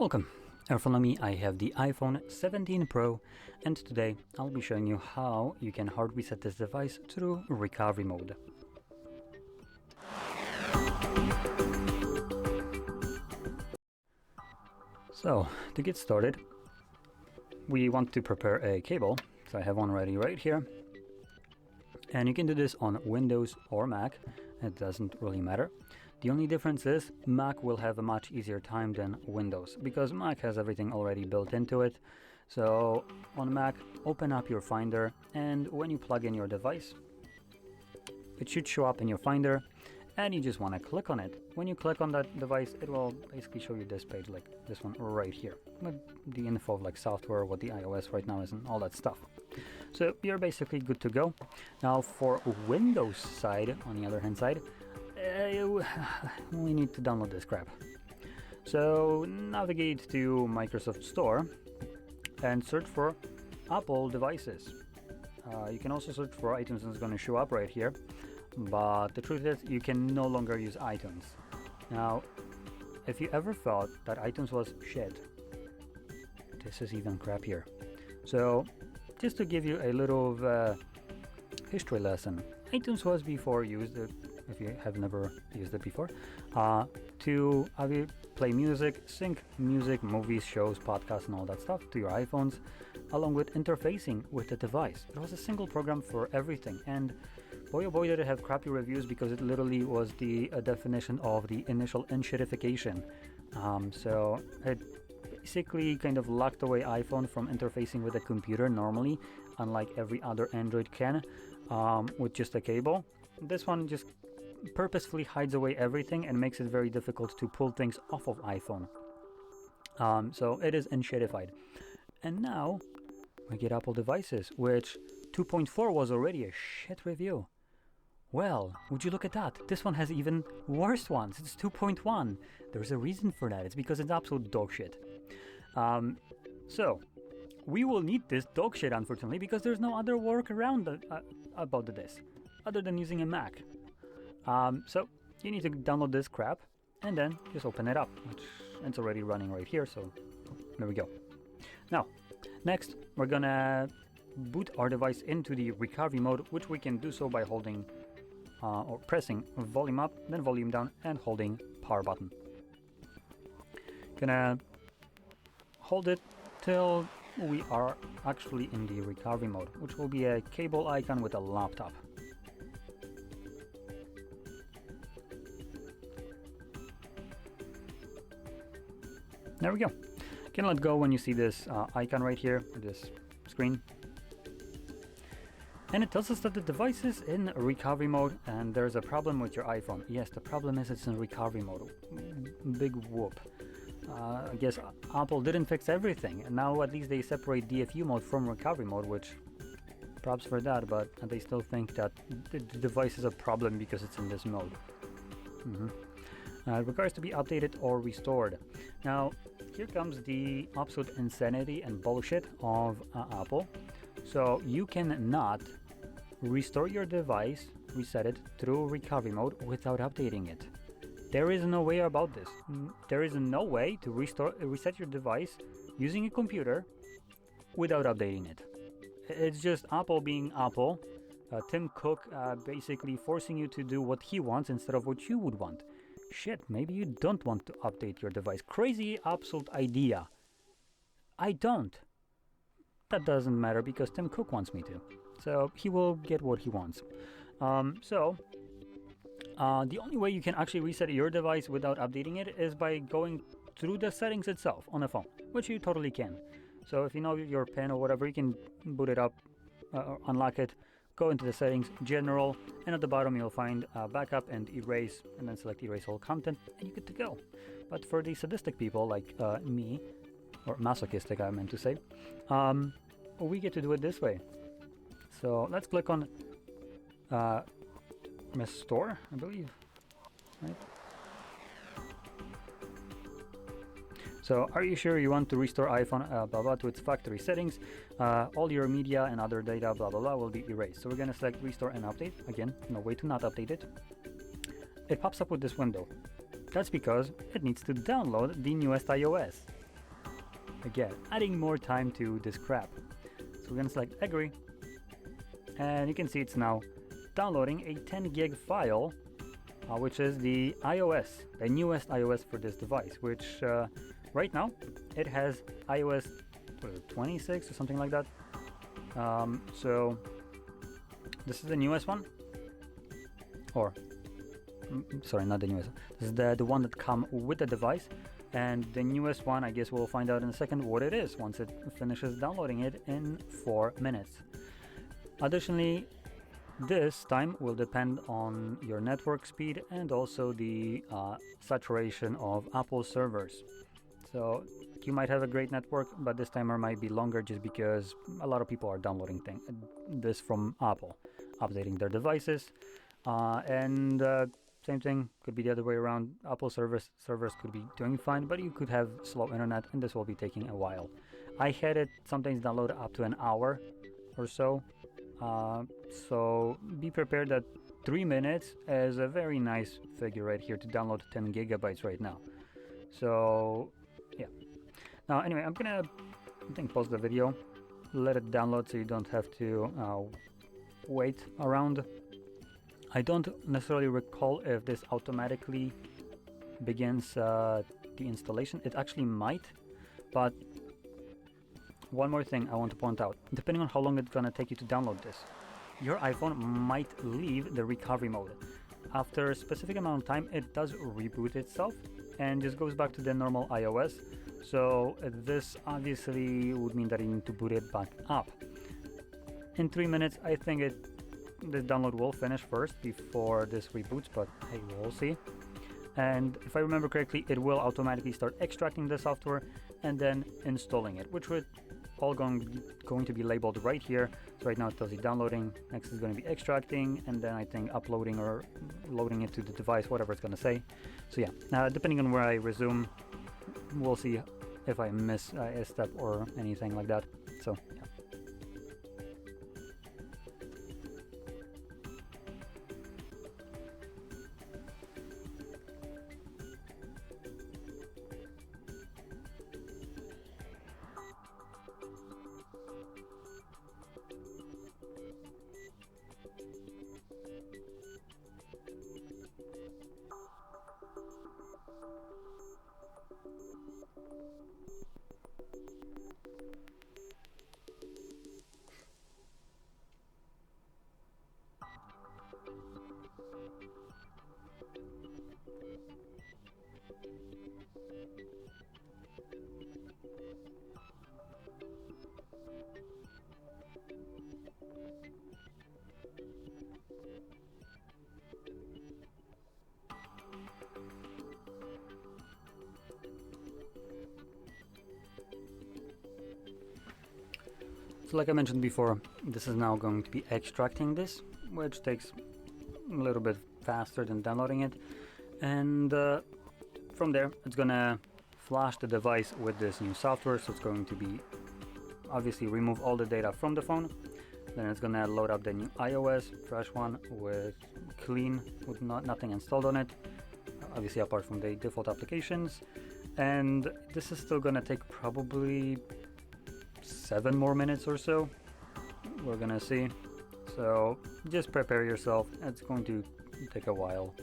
Welcome. In front of me I have the iPhone 17 Pro, and today I'll be showing you how you can hard reset this device through recovery mode. So to get started, we want to prepare a cable. So I have one ready right here, and you can do this on Windows or Mac. It doesn't really matter. The only difference is Mac will have a much easier time than Windows, because Mac has everything already built into it. So on Mac, open up your Finder, and when you plug in your device, it should show up in your Finder, and you just want to click on it. When you click on that device, it will basically show you this page, like this one right here, with the info of like software, what the iOS right now is, and all that stuff. So you're basically good to go. Now for Windows side, on the other hand side, we need to download this crap. So navigate to Microsoft Store and search for Apple devices. You can also search for iTunes, and it's going to show up right here. But the truth is, you can no longer use iTunes. Now, if you ever thought that iTunes was shit, this is even crappier. So, just to give you a little history lesson, iTunes was before used, if you have never used it before, to have you play music, sync music, movies, shows, podcasts, and all that stuff to your iPhones, along with interfacing with the device. It was a single program for everything, and boy oh boy did it have crappy reviews, because it literally was the definition of the initial enshittification. So it basically kind of locked away iPhone from interfacing with a computer normally, unlike every other Android can, with just a cable. This one just purposefully hides away everything and makes it very difficult to pull things off of iPhone. So it is enshittified. And now we get Apple devices, which 2.4 was already a shit review. Well, would you look at that? This one has even worse ones. It's 2.1. There's a reason for that. It's because it's absolute dog shit. So we will need this dog shit, unfortunately, because there's no other workaround about this other than using a Mac. So you need to download this crap and then just open it up, which it's already running right here. So there we go. Now, next we're gonna boot our device into the recovery mode, which we can do so by holding or pressing volume up, then volume down, and holding power button. Gonna hold it till we are actually in the recovery mode, which will be a cable icon with a laptop. There we go. You can let go when you see this icon right here, this screen. And it tells us that the device is in recovery mode and there's a problem with your iPhone. Yes, the problem is it's in recovery mode. Big whoop. I guess Apple didn't fix everything, and now at least they separate DFU mode from recovery mode, which props for that, but they still think that the device is a problem because it's in this mode. It requires to be updated or restored. Now, here comes the absolute insanity and bullshit of Apple. So you cannot restore your device, reset it through recovery mode without updating it. There is no way about this. There is no way to reset your device using a computer without updating it. It's just Apple being Apple. Tim Cook basically forcing you to do what he wants instead of what you would want. Shit, maybe you don't want to update your device. Crazy absolute idea. I don't. That doesn't matter because Tim Cook wants me to. So he will get what he wants. The only way you can actually reset your device without updating it is by going through the settings itself on a phone, which you totally can. So if you know your PIN or whatever, you can boot it up, unlock it, go into the settings, general, and at the bottom you'll find backup and erase, and then select erase all content, and you're good to go. But for the sadistic people like me, or masochistic I meant to say, we get to do it this way. So let's click on Restore, I believe, right? So are you sure you want to restore iPhone blah blah to its factory settings? All your media and other data blah blah blah will be erased. So we're gonna select restore and update. Again, no way to not update it. It pops up with this window. That's because it needs to download the newest iOS. again, adding more time to this crap. So we're gonna select agree, and you can see it's now downloading a 10 gig file, which is the newest iOS for this device, which right now it has iOS 26 or something like that. So this is the newest one, or sorry, not the newest one. This is the one that come with the device, and the newest one, I guess we'll find out in a second what it is once it finishes downloading it in 4 minutes. Additionally, this time will depend on your network speed and also the saturation of Apple servers. So you might have a great network, but this timer might be longer just because a lot of people are downloading this from Apple, updating their devices, and same thing could be the other way around. Apple servers could be doing fine, but you could have slow internet, and this will be taking a while. I had it sometimes download up to an hour or so. So be prepared that 3 minutes is a very nice figure right here to download 10 gigabytes right now. So yeah. Now anyway, I'm gonna pause the video, let it download so you don't have to wait around. I don't necessarily recall if this automatically begins the installation. It actually might, but one more thing I want to point out. Depending on how long it's gonna take you to download this, your iPhone might leave the recovery mode. After a specific amount of time, it does reboot itself and just goes back to the normal iOS. So this obviously would mean that you need to boot it back up. In 3 minutes, I think this download will finish first before this reboots, but hey, we'll see. And if I remember correctly, it will automatically start extracting the software and then installing it, which would all going to be labeled right here. So right now it tells you downloading, next is going to be extracting, and then I think uploading or loading it to the device, whatever it's going to say. So yeah, depending on where I resume, we'll see if I miss a step or anything like that. So yeah. So like I mentioned before, this is now going to be extracting this, which takes a little bit faster than downloading it. And from there, it's gonna flash the device with this new software. So it's going to be obviously remove all the data from the phone. Then it's gonna load up the new iOS, fresh one with clean, with nothing installed on it. Obviously apart from the default applications. And this is still gonna take probably 7 more minutes or so. We're gonna see. So just prepare yourself. It's going to take a while.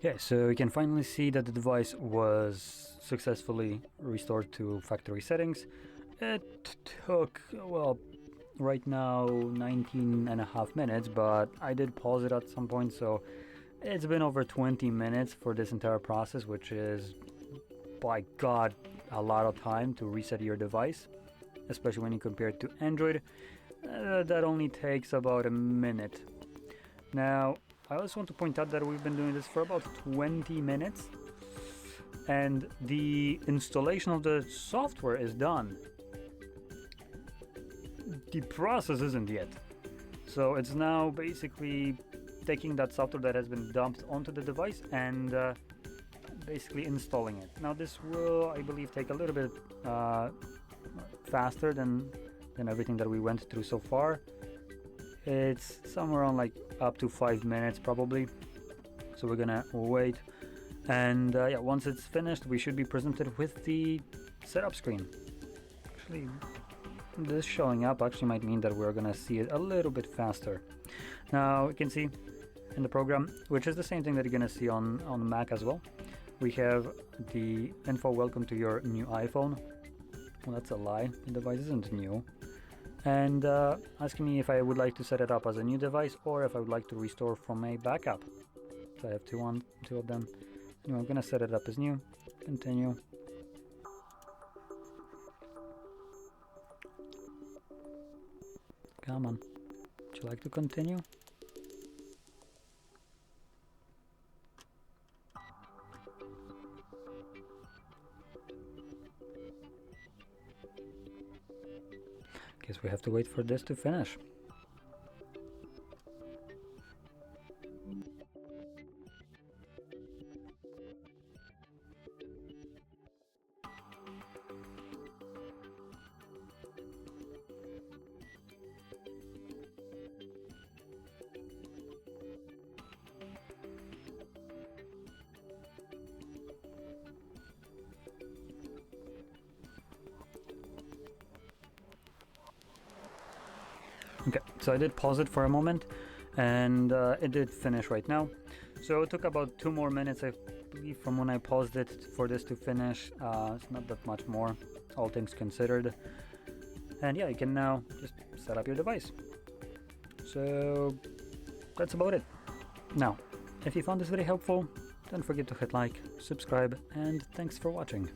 Yeah, so you can finally see that the device was successfully restored to factory settings. It took, well, right now 19 and a half minutes, but I did pause it at some point, so it's been over 20 minutes for this entire process, which is, by God, a lot of time to reset your device, especially when you compare it to Android. That only takes about a minute. Now, I also want to point out that we've been doing this for about 20 minutes, and the installation of the software is done. The process isn't yet. So it's now basically taking that software that has been dumped onto the device and basically installing it. Now this will, I believe, take a little bit faster than everything that we went through so far. It's somewhere on like up to 5 minutes probably. So we're gonna wait, and yeah, once it's finished, we should be presented with the setup screen. Actually, this showing up actually might mean that we're gonna see it a little bit faster. Now you can see in the program, which is the same thing that you're gonna see on Mac as well, we have the info, welcome to your new iPhone. Well, that's a lie, the device isn't new. And asking me if I would like to set it up as a new device or if I would like to restore from a backup. So I have two of them. Anyway, I'm gonna set it up as new. Continue. Come on. Would you like to continue? Guess we have to wait for this to finish. Okay, so I did pause it for a moment, and it did finish right now. So it took about 2 more minutes, I believe, from when I paused it for this to finish. It's not that much more, all things considered. And yeah, you can now just set up your device. So that's about it. Now, if you found this very helpful, don't forget to hit like, subscribe, and thanks for watching.